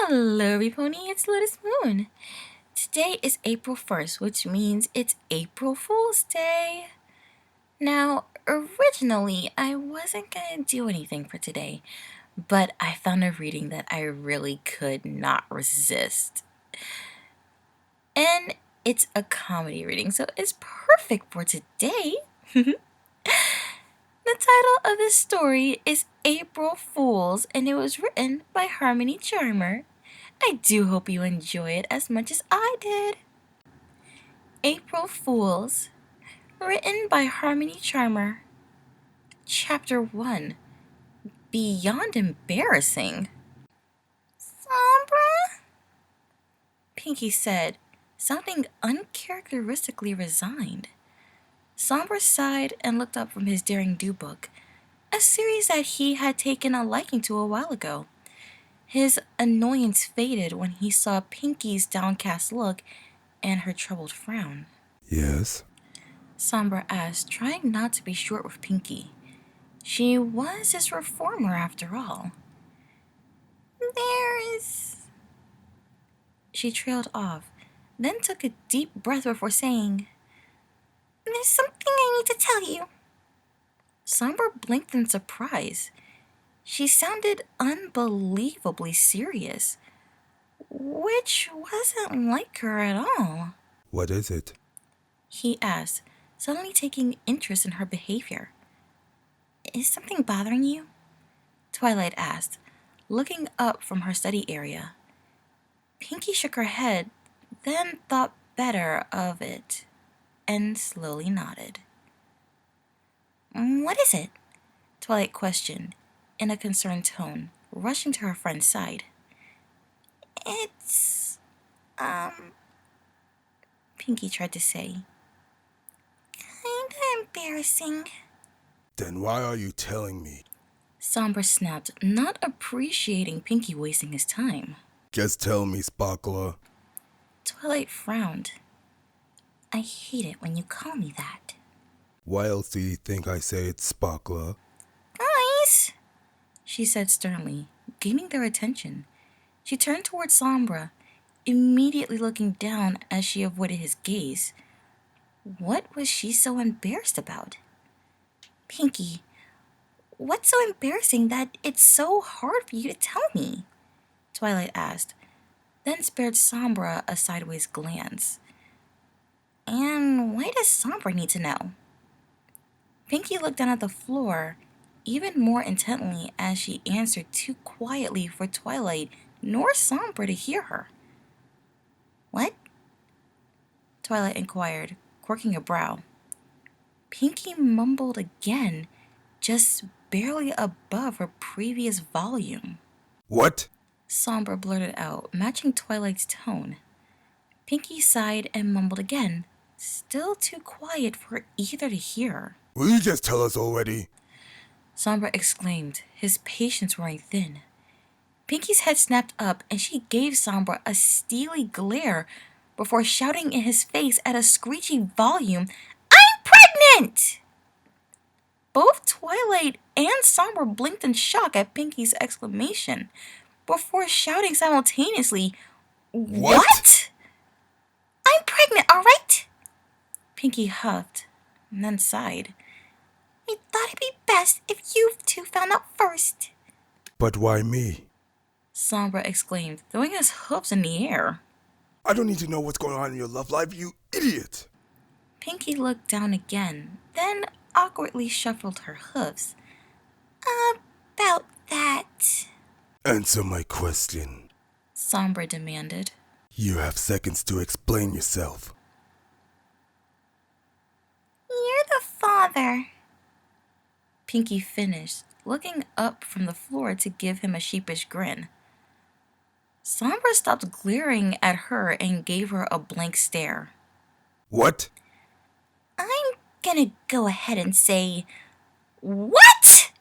Hello, Pony, it's Lotus Moon. Today is April 1st, which means it's April Fool's Day. Now, originally, I wasn't gonna do anything for today, but I found a reading that I really could not resist. And it's a comedy reading, so it's perfect for today. The title of this story is April Fools, and it was written by Harmony Charmer. I do hope you enjoy it as much as I did. April Fools, written by Harmony Charmer. Chapter 1, Beyond Embarrassing. Sombra? Pinkie said, sounding uncharacteristically resigned. Sombra sighed and looked up from his Daring Do book, a series that he had taken a liking to a while ago. His annoyance faded when he saw Pinkie's downcast look and her troubled frown. Yes? Sombra asked, trying not to be short with Pinkie. She was his reformer after all. There's... She trailed off, then took a deep breath before saying, There's something I need to tell you. Sombra blinked in surprise. She sounded unbelievably serious, which wasn't like her at all. What is it? He asked, suddenly taking interest in her behavior. Is something bothering you? Twilight asked, looking up from her study area. Pinkie shook her head, then thought better of it, and slowly nodded. What is it? Twilight questioned, in a concerned tone, rushing to her friend's side. It's, Pinkie tried to say. Kinda embarrassing. Then why are you telling me? Sombra snapped, not appreciating Pinkie wasting his time. Just tell me, Sparkler. Twilight frowned. I hate it when you call me that. Why else do you think I say it's Sparkler? Guys, she said sternly, gaining their attention. She turned toward Sombra, immediately looking down as she avoided his gaze. What was she so embarrassed about? Pinkie, what's so embarrassing that it's so hard for you to tell me? Twilight asked, then spared Sombra a sideways glance. And why does Sombra need to know? Pinkie looked down at the floor, even more intently as she answered too quietly for Twilight nor Sombra to hear her. What? Twilight inquired, quirking a brow. Pinkie mumbled again, just barely above her previous volume. What? Sombra blurted out, matching Twilight's tone. Pinkie sighed and mumbled again, still too quiet for either to hear. Will you just tell us already? Sombra exclaimed, his patience wearing thin. Pinkie's head snapped up and she gave Sombra a steely glare before shouting in his face at a screechy volume, I'm pregnant! Both Twilight and Sombra blinked in shock at Pinkie's exclamation before shouting simultaneously, What? I'm pregnant, all right? Pinkie huffed and then sighed. I thought it'd be best if you two found out first. But why me? Sombra exclaimed, throwing his hooves in the air. I don't need to know what's going on in your love life, you idiot! Pinkie looked down again, then awkwardly shuffled her hooves. About that. Answer my question. Sombra demanded. You have seconds to explain yourself. You're the father. Pinkie finished, looking up from the floor to give him a sheepish grin. Sombra stopped glaring at her and gave her a blank stare. What? I'm gonna go ahead and say, What?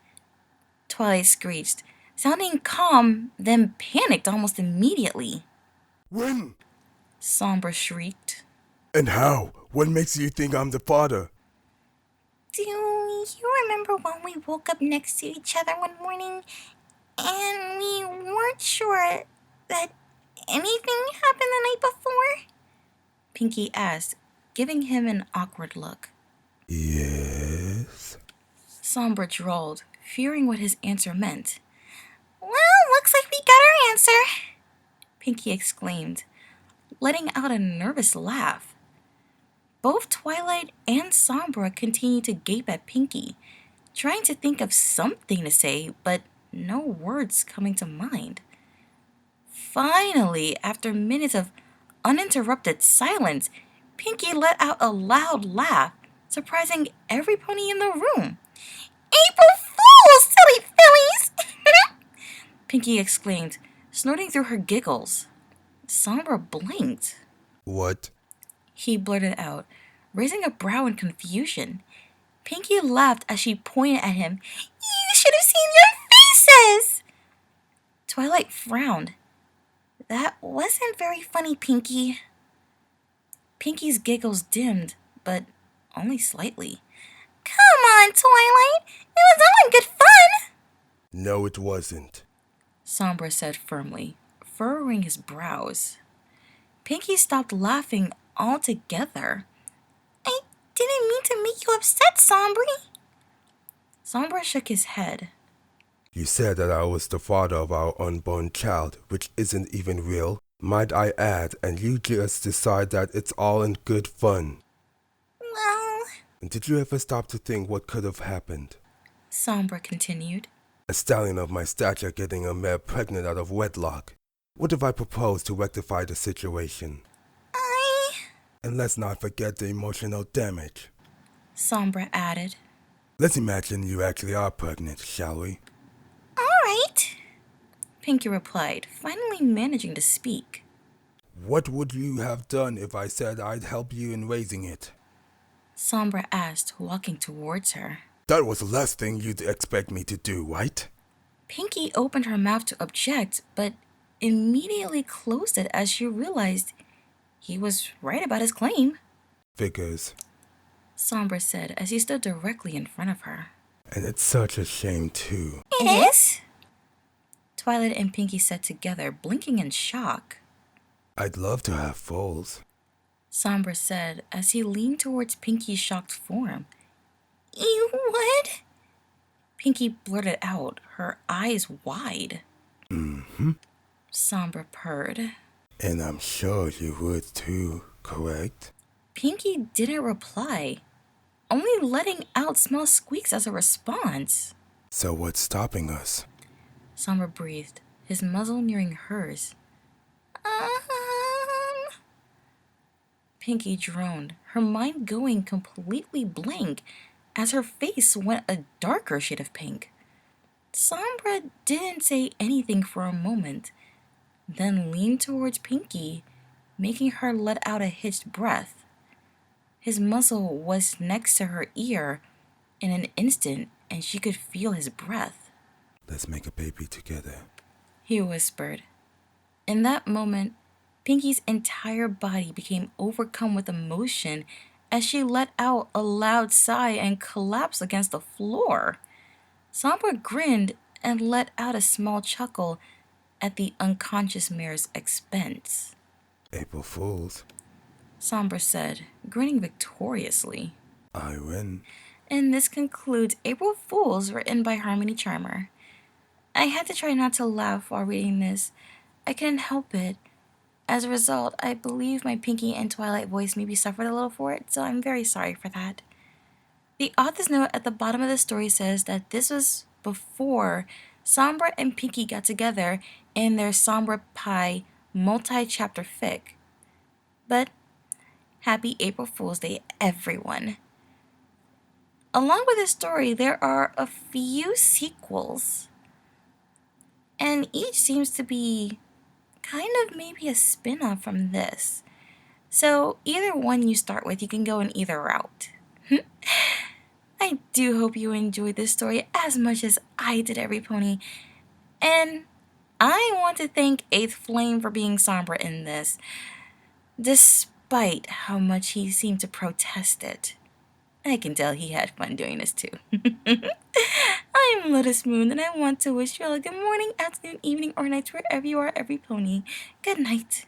Twilight screeched, sounding calm, then panicked almost immediately. When? Sombra shrieked. And how? What makes you think I'm the father? Do you remember when we woke up next to each other one morning and we weren't sure that anything happened the night before? Pinkie asked, giving him an awkward look. Yes? Sombra drawled, fearing what his answer meant. Well, looks like we got our answer, Pinkie exclaimed, letting out a nervous laugh. Both Twilight and Sombra continued to gape at Pinkie, trying to think of something to say, but no words coming to mind. Finally, after minutes of uninterrupted silence, Pinkie let out a loud laugh, surprising every pony in the room. April Fools, silly fillies! Pinkie exclaimed, snorting through her giggles. Sombra blinked. What? He blurted out, raising a brow in confusion. Pinkie laughed as she pointed at him. You should have seen your faces! Twilight frowned. That wasn't very funny, Pinkie. Pinkie's giggles dimmed, but only slightly. Come on, Twilight. It was all in good fun. No, it wasn't, Sombra said firmly, furrowing his brows. Pinkie stopped laughing altogether. I didn't mean to make you upset, Sombra. Sombra shook his head. You said that I was the father of our unborn child, which isn't even real, might I add, and you just decide that it's all in good fun. Well, And did you ever stop to think what could have happened? Sombra continued. A stallion of my stature getting a mare pregnant out of wedlock. What if I proposed to rectify the situation? And let's not forget the emotional damage. Sombra added. Let's imagine you actually are pregnant, shall we? All right, Pinkie replied, finally managing to speak. What would you have done if I said I'd help you in raising it? Sombra asked, walking towards her. That was the last thing you'd expect me to do, right? Pinkie opened her mouth to object, but immediately closed it as she realized he was right about his claim. Figures. Sombra said as he stood directly in front of her. And it's such a shame, too. It is? Twilight and Pinkie said together, blinking in shock. I'd love to have foals. Sombra said as he leaned towards Pinkie's shocked form. You would? Pinkie blurted out, her eyes wide. Mm-hmm. Sombra purred. And I'm sure you would too, correct? Pinkie didn't reply, only letting out small squeaks as a response. So what's stopping us? Sombra breathed, his muzzle nearing hers. Pinkie droned, her mind going completely blank as her face went a darker shade of pink. Sombra didn't say anything for a moment, then leaned towards Pinkie, making her let out a hitched breath. His muzzle was next to her ear in an instant, and she could feel his breath. Let's make a baby together, He whispered. In that moment, Pinkie's entire body became overcome with emotion as she let out a loud sigh and collapsed against the floor. Sombra grinned and let out a small chuckle at the unconscious mare's expense. April Fools. Sombra said, grinning victoriously. I win. And this concludes April Fools, written by Harmony Charmer. I had to try not to laugh while reading this. I couldn't help it. As a result, I believe my Pinkie and Twilight voice maybe suffered a little for it, so I'm very sorry for that. The author's note at the bottom of the story says that this was before Sombra and Pinkie got together in their Sombra Pie multi-chapter fic. But happy April Fool's Day, everyone. Along with this story, there are a few sequels, and each seems to be kind of maybe a spin-off from this. So either one you start with, you can go in either route. I do hope you enjoyed this story as much as I did, every pony. And I want to thank Eighth Flame for being Sombra in this, despite how much he seemed to protest it. I can tell he had fun doing this too. I'm Lotus Moon, and I want to wish you all a good morning, afternoon, evening, or night wherever you are, every pony. Good night.